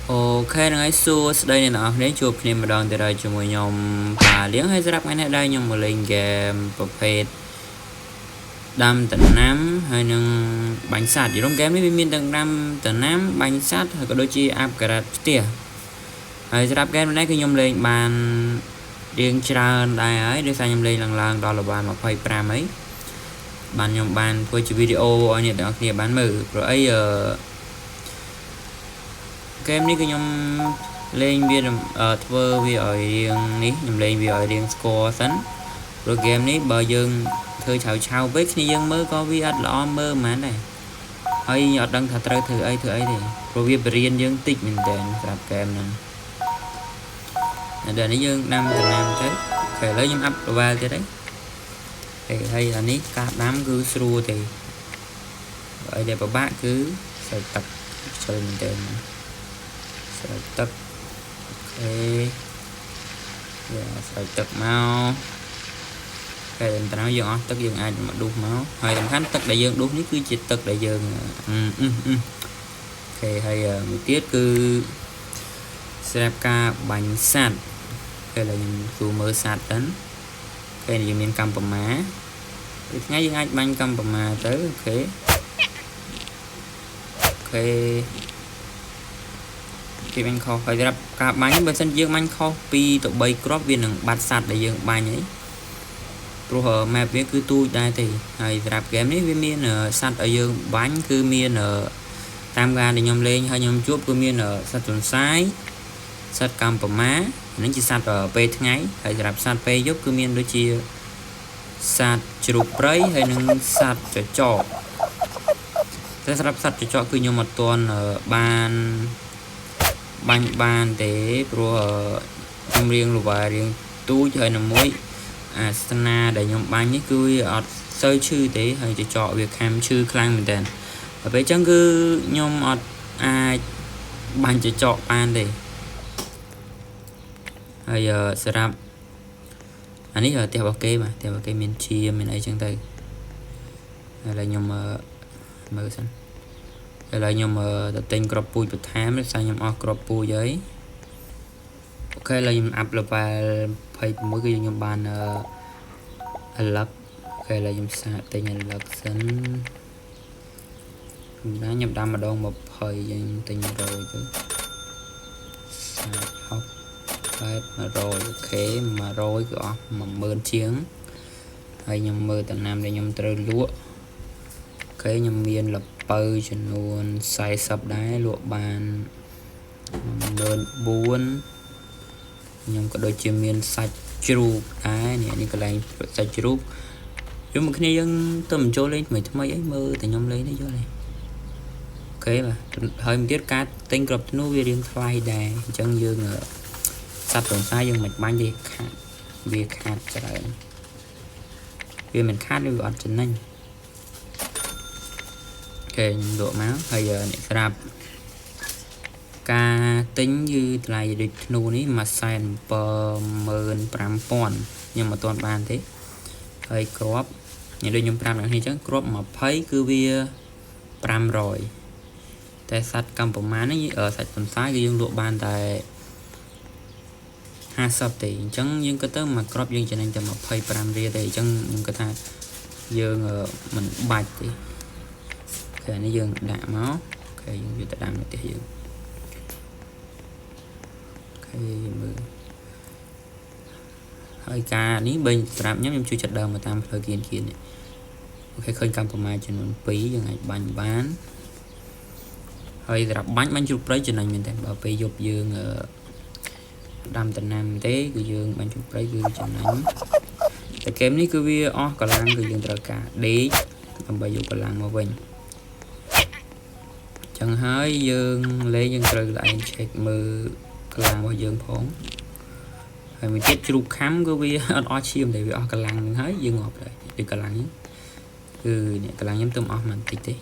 Ok, nói xưa đây này nọ nếu chụp thì mà đòn từ đời cho mọi nhom và liếng hay rap ngay đây nhưng mà lên gameประเภท đam tận nám hay nâng bánh sạt gì trong game đấy miên tầng đam tận nám bánh sạt hay có đôi chi áp cả đặt tỉa hay rap game này cứ nhom lên bàn riêng tràn đài ấy để sao nhom lên lần đó là bàn mà quay pram ấy bàn nhom bàn quay video ở nhiệt đó kia bán mử rồi ấy game này cứ nhom lên bia thưa bia ở riêng ní nhom lên bia ở riêng score sẵn rồi game này bờ dương thưa chào với khi dân mơ có vi ăn lo mơ mà này hay nhọt đăng thật ra thử ấy thì rồi vi brian dương tích mình đèn gặp game này đèn ấy dương năm từ năm thế phải lấy những up vào thế đấy thì hay là ní cả đám cứ sưu thì ở đây các bạn cứ phải tập chơi mình đèn sẽ tập phải tập mau cái làm tao nói giờ tất dương ai mà đuôi máu hay làm khánh tất đại dương đuôi ní cứ chỉ tất đại dương cái hay một tiết cứ ca bánh sạt cái là dù mơ sạt đến cái này mình cầm bầm má ngay dương ai bánh cầm bầm má tới ok cái bánh kho phải gặp cả bánh bên sân dương bánh kho pi tụi bay crop viên đừng bắt sạt đại dương bánh ấy rồi map với cứ tôi đây thì hay rap game này với miền ở sắt ở dương bánh cứ miền ở tam ga để nhom lên hay nhom chuột cứ miền ở sắt tuần sai sắt cam bờ má nó chỉ sắt ở pe ngay hay rap sắt pe giúp cứ miền đôi chia sắt chụp rấy hay nâng sắt cho trọ thế rap sắt cho trọ cứ nhom một tuần ở ban để rồi trong riêng rồi và riêng tôi hay là muối Astana để nhóm bánh ấy cứ ở sơi chư thế hay cho trọ việc ham chư khăn mình đèn ở bên trong cứ nhóm ở bánh cho trọ ban để hay giờ sẽ làm anh ấy là theo bảo kê mà theo bảo kê miền chi miền ấy chẳng tay hay là nhóm mơ xanh hay là nhóm tên crop pui bật tham sao nhóm crop pui giấy ok là nhóm áp là phải mỗi cái nhóm bàn lắc cái là nhóm xạ tên là lắc sân đã nhập đam mà đông một thời dân tình rồi chứ học đấy mà rồi ok mà rồi gõ mà mơn chiến hay nhóm mơ tận nam để nhóm trời lúa cái nhóm miền là bơi cho luôn xài sập đáy lụa bàn mơn buôn nhưng có đôi chim miền sạch chụp đấy nè những cái này sạch chụp nhưng mà khi dân tầm trôi lên mấy mấy ấy mơ thì nhóm lấy nó cho này ok mà hơi một tiết cá tên cọp nó về điện thoại đè chân dương ở sạch còn sai dương mạch bánh đi việc hạt cho lại vì mình khát đi gọi chân anh ok độ máu bây giờ này rạp ca tính như là được nô ní mà sai bờ mờn pram pon nhưng mà toàn bàn thế hơi crop những đôi nhung pram này chắc crop mà thấy cứ bia pram rồi tại sạch cầm bóng má nó ở sạch phần sai cái dương độ bàn tại hai sập thì chẳng nhưng cái tới mà crop dương cho nên cho mà thấy pram ria thì chẳng nhưng cái thà dương ở mình bạch thì cái nó dương đạ máu cái dương vô ta đam thì dương hơi ca ní bên trạm nhóm em chưa chặt đầu mà tam thời kiên kia này ok khơi cam mai cho nó phí cho ngày bánh bán hơi gặp bánh chụp lấy cho nên mình thành bảo phí dục dương ở đam tận nam thế cứ dương bánh chụp lấy dương cho nắng tại kém ní cứ vi cả làng cứ dương tất cả đế cầm bài dục cả làng mà mình chẳng hơi dương lấy dương trời lại check mưa làng bao dương phóng rồi mình tiếp chụp khám của vi ở chim để ở cả làng hết dương ngọt rồi đi cả làng cứ cả làng nhắm tôm mình tích tí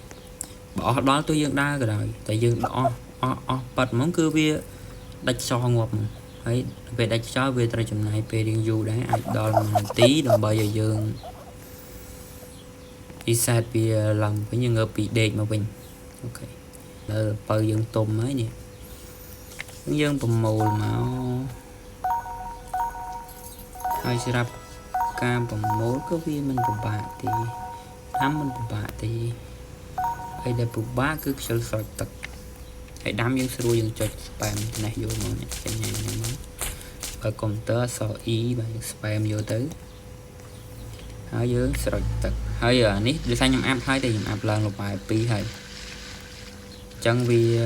bỏ đó tôi dương đa rồi tại dương đó bật món cứ vi đánh cho ngọt ấy về đánh cho về tại chừng này về điện dù đấy đo mình tí đồng bao giờ dương đi xa vì lần với những người bị đệt mà mình ok là bao dương tôm mới nhỉ dương bầm mồ máu hai sẽรับca bầm mồ có vì mình bầm bạ thì đám mình bầm bạ thì hay để bầm bạ cứ sôi sôi tật hãy đám dương sôi dương cho spam này vô nó này cái này nó và công tơ so ý và spam vô tới hơi dưới sôi tật hơi giờ ní để sang nhầm áp hai thì nhầm áp lần một bài pi hay chẳng vì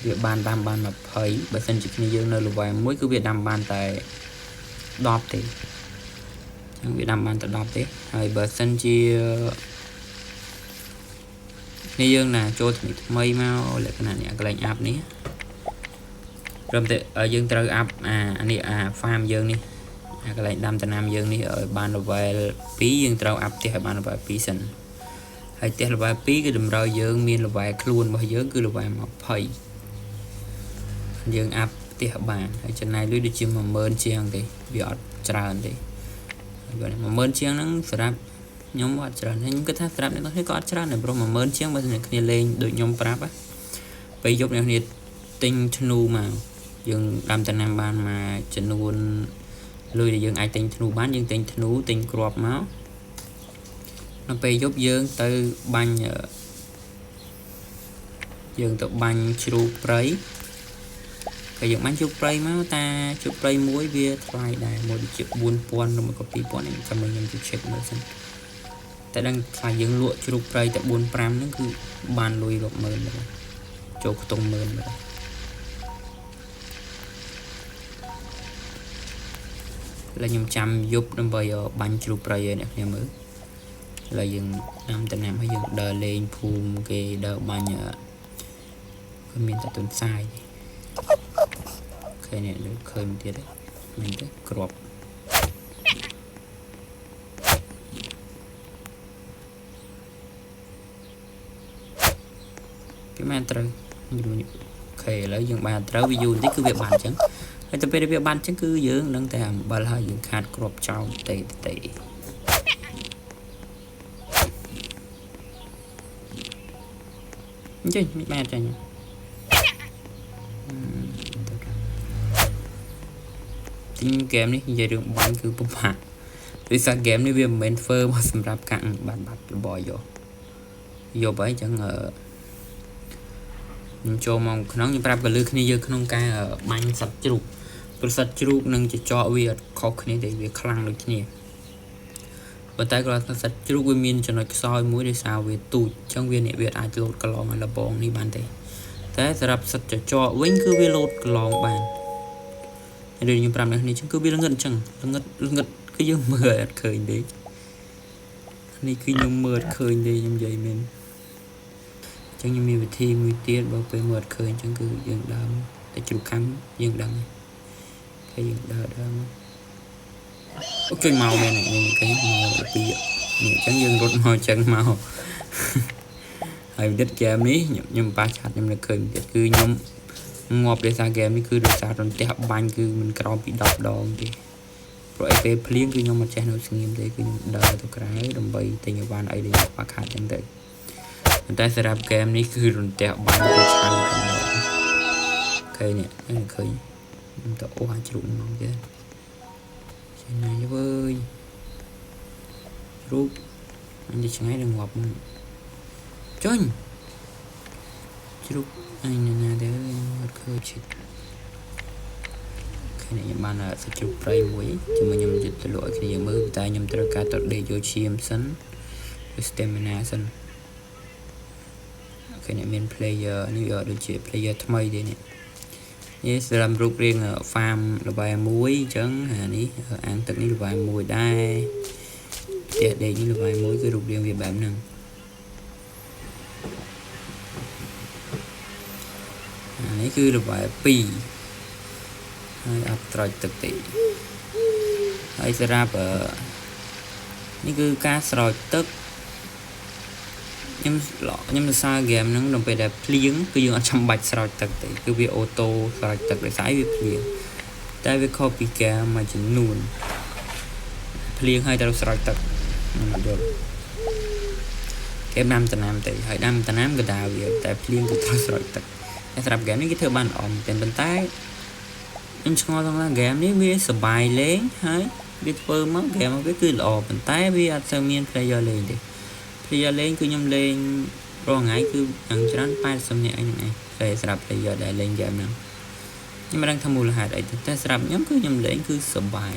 việc bàn đam bàn mà thấy bởi sân chỉ như dương nơi lục vài mỗi cứ việc đam bàn tại đọp thì chẳng việc đam bàn tại đọp thếហើយបើសិនជានេះយើងណាចូលថ្មីថ្មីមកលក្ខណៈនេះកន្លែងអាប់នេះព្រមតែយើងត្រូវអាប់អានេះអា farm យើងនេះកន្លែងដាំដំណាំយើងនេះឲ្យបាន level 2យើងត្រូវអាប់ផ្ទះឲ្យបាន level 2សិនហើយផ្ទះ level 2គឺតម្រូវយើងមាន level ខ្លួនរបស់យើងគឺ level 20យើងអាប់ផ្ទះបានហើយចំណាយលុយដូចជា 10000 ជាងទេវាអត់ច្រើនទេ10000 ជាងហ្នឹងសម្រាប់ខ្ញុំអត់ច្រើនខ្ញុំគិតថាសម្រាប់អ្នកនរក៏អត់ច្រើនដែរព្រោះ 10000 ជាងបើអ្នកគ្នាលេងដូចខ្ញុំប្រាប់ពេលយប់អ្នកគ្នាទិញធ្នូមកយើងដាំដំណាំបានមកចំនួនលុយដែលយើងអាចទិញធ្នូបានយើងទិញធ្នូទិញគ្រាប់មកនៅពេលយប់យើងទៅបាញ់ជ្រូកព្រៃហើយយើងបាញ់ជ្រូកព្រៃមកតាជ្រូកព្រៃមួយវាថ្លៃដែរមួយដូចជា 4000 ឬមួយក៏ 2000នេះចាំខ្ញុំទៅ check មើលសិនតែដឹងថាយើងលក់ជ្រូកព្រៃតែ 4-5 ហ្នឹងគឺបានលុយរាប់ម៉ឺនដែរចូលខ្ទង់10000ដែរឡើយខ្ញុំចាំយប់ដើម្បីបាញ់ជ្រូកព្រៃឲ្យអ្នកគ្នាមើលឡើយយើងដាំដំណាំហើយយើងដើរលេងភូមិគេដើរបាញ់គឺមានតែទុនផ្សាយឃើញនេះលើឃើញទៀតទេមានទេគ្រាប់ពីមែនត្រូវអូខេឥឡូវយើងបានត្រូវវាយូរបន្តិចគឺវាបានអញ្ចឹងហើយទៅពេលវាបានអញ្ចឹងគឺយើងនឹងតែអំបិលហើយយើងខាតគ្រាប់ចោលទេអញ្ចឹងមិនបានចាញ់ទិញហ្គេមនេះនិយាយរឿងបាញ់គឺពិបាកដោយសារហ្គេមនេះវាមិនមែនធ្វើមកសម្រាប់កាក់បាត់របស់យកហើយអញ្ចឹងខ្ញុំចូលមកក្នុងខ្ញុំប្រាប់កលឺគ្នាយើងក្នុងការបាញ់សត្វជ្រូកព្រោះសត្វជ្រូកនឹងចចកវាអត់ខុសគ្នាទេវាខ្លាំងដូចគ្នាប៉ុន្តែគាត់ថាសត្វជ្រូកវាមានចំណុចខ្សោយមួយដោយសារវាទូចអញ្ចឹងវាអ្នកវាអាចលោតកន្លងលបងនេះបានទេតែសម្រាប់សត្វចចកវិញគឺវាលោតកន្លងបានហើយដូចខ្ញុំប្រាប់អ្នកនេះអញ្ចឹងគឺវាល្ងឹតអញ្ចឹងល្ងឹតគឺយើងមើលអត់ឃើញទេនេះគឺខ្ញុំមើលអត់ឃើញទេខ្ញុំនិយាយមែនអញ្ចឹងខ្ញុំមានវិធីមួយទៀតបើពេលមើលអត់ឃើញអញ្ចឹងគឺយើងដើមតែជ្រូកខាំយើងដឹងហើយយើងដើរអូចេញមកមែននេះគេមកពីនេះអញ្ចឹងយើងរត់មកអញ្ចឹងមកហើយវិធីហ្គេមនេះខ្ញុំប៉ះឆាត់ខ្ញុំនៅឃើញទៀតគឺខ្ញុំងាប់ដោយសារហ្គេមនេះគឺដោយសាររន្ទះបាញ់គឺមិនក្រោមពី10ដងទេព្រោះឯពេលភ្លៀងគឺខ្ញុំមិនចេះនៅស្ងៀមទេគឺខ្ញុំដើរទៅក្រៅដើម្បីទិញអីវ៉ាន់អីដែលខ្ញុំខ្វះខាតអញ្ចឹងទៅប៉ុន្តែសម្រាប់ហ្គេមនេះគឺរន្ទះបាញ់គឺឆៅកណ្ដោឃើញនេះឃើញខ្ញុំទៅអូជ្រូកមកទៀតចេញណាយវើយជ្រូកអញទៅឆ្ងាយនឹងងាប់ចាញ់ជ្រូកអញណាដែរអត់ឃើញឈិតឃើញខ្ញុំបានសាច់ជ្រូកព្រៃមួយជាមួយខ្ញុំជិតទៅលក់ឲ្យគ្នាមើលតែខ្ញុំត្រូវការទៅដេកយកឈាមសិន stamina សិនឃើញមាន player នេះដូចជា player ថ្មីទេនេះសម្រាប់រូបរាង farm level 1អញ្ចឹងអានេះអាងទឹកនេះ level 1ដែរផ្ទះដេកនេះ level 1គឺរូបរាងវាបែបហ្នឹងអានេះគឺ level 2ហើយអត់ត្រោចទឹកទេហើយសម្រាប់នេះគឺការស្រោចទឹកខ្ញុំសរសើរហ្គេមហ្នឹងដល់ពេលដែលភ្លៀងគឺយើងអត់ចាំបាច់ស្រោចទឹកទេគឺវាអូតូស្រោចទឹកដោយសារវាភ្លៀងតែវាខុសពីហ្គេមមួយចំនួនភ្លៀងហើយត្រូវស្រោចទឹកមិនយល់ហ្គេមដាំដំណាំទេហើយដាំដំណាំក៏ដាវាតែភ្លៀងគឺត្រូវស្រោចទឹក សម្រាប់ game នេះគេធ្វើបានល្អតែប៉ុន្តែខ្ញុំឆ្ងល់ថា game នេះវាសប្បាយលេងហើយវាធ្វើមក game វាគឺល្អប៉ុន្តែវាអត់សូវមាន player លេងទេ player លេងគឺខ្ញុំលេងរាល់ថ្ងៃគឺយ៉ាងច្រើន80នាក់អីហ្នឹងឯងតែសម្រាប់ player ដែលលេង game ហ្នឹងខ្ញុំមិនដឹងថាមូលហេតុអីទេតែសម្រាប់ខ្ញុំគឺខ្ញុំលេងគឺសប្បាយ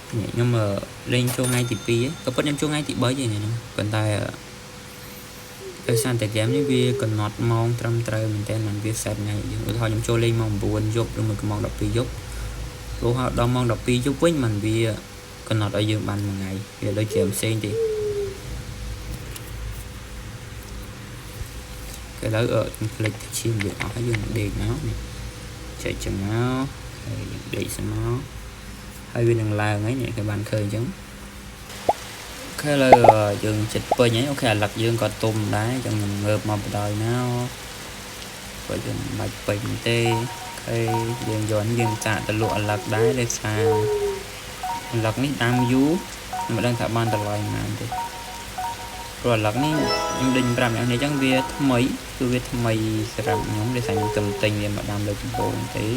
ខ្ញុំលេងចូលថ្ងៃទី2ក៏ប៉ុន្តែខ្ញុំចូលថ្ងៃទី3ឯហ្នឹងប៉ុន្តែដោយសារតែ game នេះវាកំណត់ម៉ោងត្រឹមត្រូវមែនតើមិនវា set ថ្ងៃយើងឧទាហរណ៍ខ្ញុំចូលលេងម៉ោង9យប់ឬមួយក៏ម៉ោង12យប់ព្រោះដល់ម៉ោង12យប់វិញมันវាកំណត់ឲ្យយើងបានមួយថ្ងៃវាដូចជាផ្សេងទេឥឡូវខ្ញុំផ្លេចឈាមយើងអស់ហើយយើងដេកមកចែកចឹងមកហើយយើងដេកសិនមកហើយវានឹងឡើងហើយអ្នកគេបានឃើញអញ្ចឹងអូខេឥឡូវយើងចិត្តពេញហើយអូខេអាឡឹកយើងក៏ទុំដែរអញ្ចឹងខ្ញុំងើបមកបដ ாய் មកបើយើងមិនបាច់ពេញទេអូខេយើងយកយើងចាក់ទៅលក់អាឡឹកដែរដោយសារអាឡឹកនេះដាំយូរខ្ញុំមិនដឹងថាបានតម្លៃប៉ុន្មានទេព្រោះអាឡឹកនេះខ្ញុំដេញប្រាប់អ្នកនេះអញ្ចឹងវាថ្មីគឺវាថ្មីសម្រាប់ខ្ញុំដោយសារខ្ញុំកំទិញវាមកដាំលើដំបូងទេ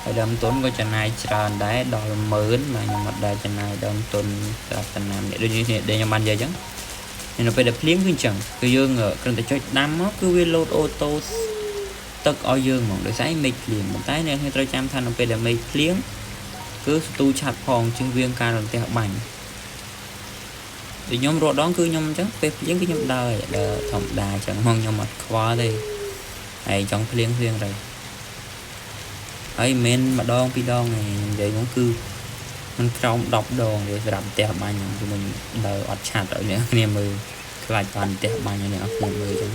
ហើយដើមទុនក៏ចំណាយច្រើនដែរដល់10000បាទខ្ញុំអត់ដែរចំណាយដើមទុនសម្រាប់តំណាំនេះដូចនេះដែលខ្ញុំបាននិយាយអញ្ចឹងនៅពេលដែលភ្លៀងគឺអញ្ចឹងគឺយើងគ្រាន់តែចុចដាំមកគឺវាលោតអូតូទឹកឲ្យយើងហ្មងដោយសារមេឃភ្លៀងប៉ុន្តែអ្នកខ្ញុំត្រូវចាំថានៅពេលដែលមេឃភ្លៀងគឺស្ទូឆាត់ផងជាងវាងការរន្ទះបាញ់ដូចខ្ញុំរត់ដងគឺខ្ញុំអញ្ចឹងពេលភ្លៀងគឺខ្ញុំដើរធម្មតាអញ្ចឹងមកខ្ញុំអត់ខ្វល់ទេហើយចង់ភ្លៀងទៅហើយមិនម្ដងពីរដងឯងនិយាយមកគឺมันក្រោម10ដងទេសម្រាប់ផ្ទះបាញ់ខ្ញុំគឺមិនដើរអត់ឆាត់ឲ្យអ្នកគ្នាមើលខ្លាចបានផ្ទះបាញ់ឲ្យអ្នកគ្នាមើលអញ្ចឹង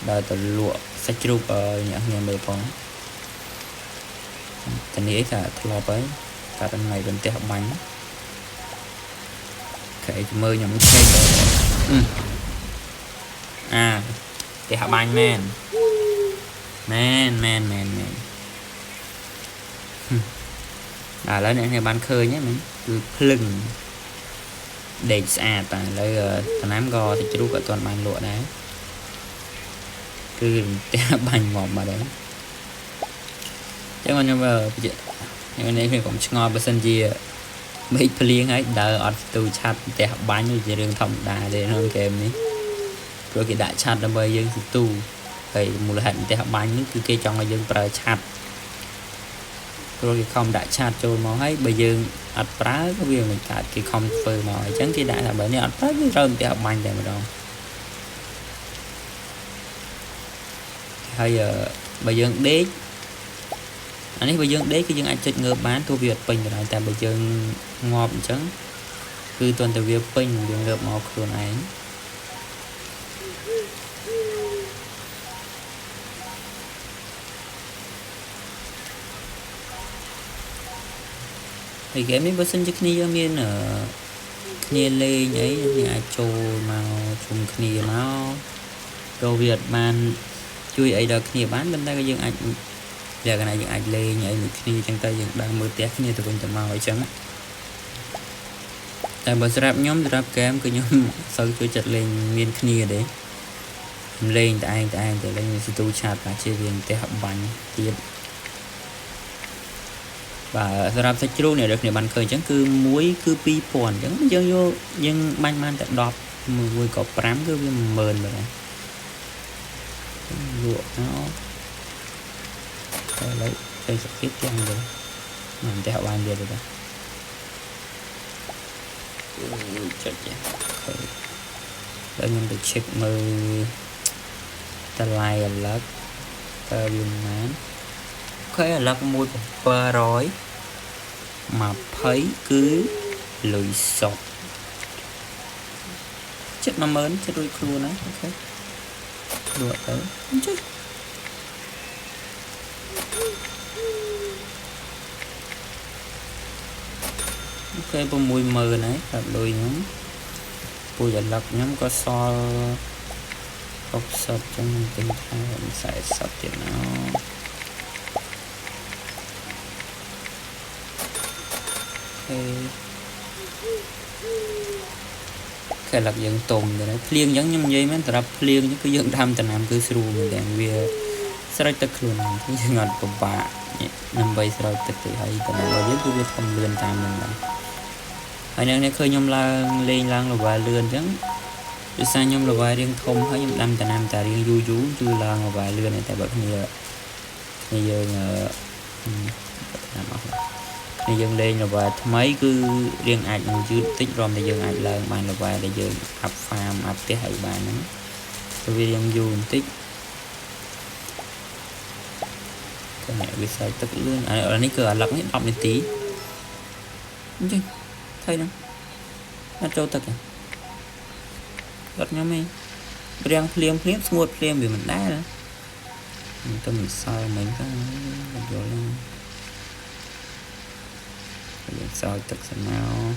ដើរទៅលក់សាច់ជ្រូកឲ្យអ្នកគ្នាមើលផងតែនេះថាធ្លាប់ហើយកាលថ្ងៃផ្ទះបាញ់គេមើលខ្ញុំឆែកផ្ទះបាញ់មែនឥឡូវអ្នកបានឃើញហ្នឹងគឺភ្លឹងដេកស្អាតតែឥឡូវតំណាំក៏សាច់ជ្រូកក៏អត់ទាន់បានលក់ដែរគឺផ្ទះបាញ់មកបាត់ហើយចឹងខ្ញុំនេះខ្ញុំឆ្ងល់បើសិនជាមេឃភ្លៀងហើយដើរអត់ទូឆាត់ផ្ទះបាញ់ជារឿងធម្មតាទេក្នុងហ្គេមនេះព្រោះគេដាក់ឆាត់ដើម្បីយើងទូ ហើយមូលហេតុផ្ទះបាញ់នេះគឺគេចង់ឲ្យយើងប្រើឆាត់ព្រោះគេខំដាក់ឆាត់ចូលមកហើយបើយើងអត់ប្រើក៏វាមិនកើតគេខំធ្វើមកអញ្ចឹងគេដាក់ថាបើនេះអត់ប្រើគឺត្រូវផ្ទះបាញ់តែម្ដងហើយបើយើងដេកអានេះបើយើងដេកគឺយើងអាចចុចងើបបានទោះវាអត់ពេញក៏ដោយតែបើយើងងាប់អញ្ចឹងគឺទាន់តែវាពេញយើងងើបមកខ្លួនឯង thì gameនេះបើសិនជាគ្នាមានគ្នាលេងអីអ្នកអាចចូលមកជុំគ្នាមកចូលវាអត់បានជួយអីដល់គ្នាបានប៉ុន្តែក៏យើងអាចលក្ខណៈយើងអាចលេងអីមួយគ្នាចឹងទៅយើងដើរមើលផ្ទះគ្នាទៅវិញទៅមកអីចឹងតែបើសម្រាប់ខ្ញុំសម្រាប់ game គឺខ្ញុំសូវជួយចិត្តលេងមានគ្នាទេលេងតែឯងតែលេងស៊ីទូឆាតតែជារៀងផ្ទះបាញ់ទៀត បាទសម្រាប់សាច់ជ្រូកនេះដូចគ្នាបានឃើញអញ្ចឹងគឺ1គឺ2000អញ្ចឹងយើងយកយើងបាញ់បានតែ10មួយក៏5គឺវា10000បាទលក់មកតែឥឡូវទៅសគិតយ៉ាងទៅមិនតែបានទៀតទេបាទចិត្តចាហើយខ្ញុំទៅ check មើលតម្លៃឥឡូវតើវាប៉ុន្មាន ឥឡូវ1720គឺលុយសុទ្ធចិត្ត 10000 ចិត្តរួចខ្លួនហើយអូខេលក់ទៅអញ្ចឹងអូខេ 60000 ហើយប្រាប់លុយខ្ញុំពូចឥឡូវខ្ញុំក៏សល់60ចឹងទិញថែម40ទៀតណា ok cái lạc dân tùng rồi đấy phliêng giống như vậy mấy tập phliêng những cái dân tham tận nam cứ sưu mình đèn về sợi tật luôn cái ngọt của bà năm bay sợi tật thì hay tận nam bao nhiêu cứ không lươn tam mình này hay nên khơi nhom la lên lang là vài lươn chứ đi sang nhom là vài riêng không hay nhom năm tận nam ta riêng du chú chui lang là vài lươn này tại bậc bây giờ thì dân lên là vài mấy cứ riêng ai cũng chưa tích rom thì dân ai lên bàn là vài để dân ập farm ập cái hệ bài nó vì dân du tích cái này vì sao tức luôn ở đây cửa lắm hết đọc một tí thấy không nó trâu thật à gật nhau mình riêng phim ngồi phim vì mình đá nữa cho mình sao mình có rồi sao thật sự nào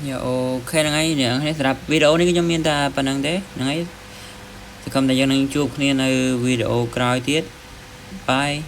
dạ ok là ngay nè hãy tập video này cho mình ta phần năng thế ngay thì không thể cho nên chụp nên video cài tiết bye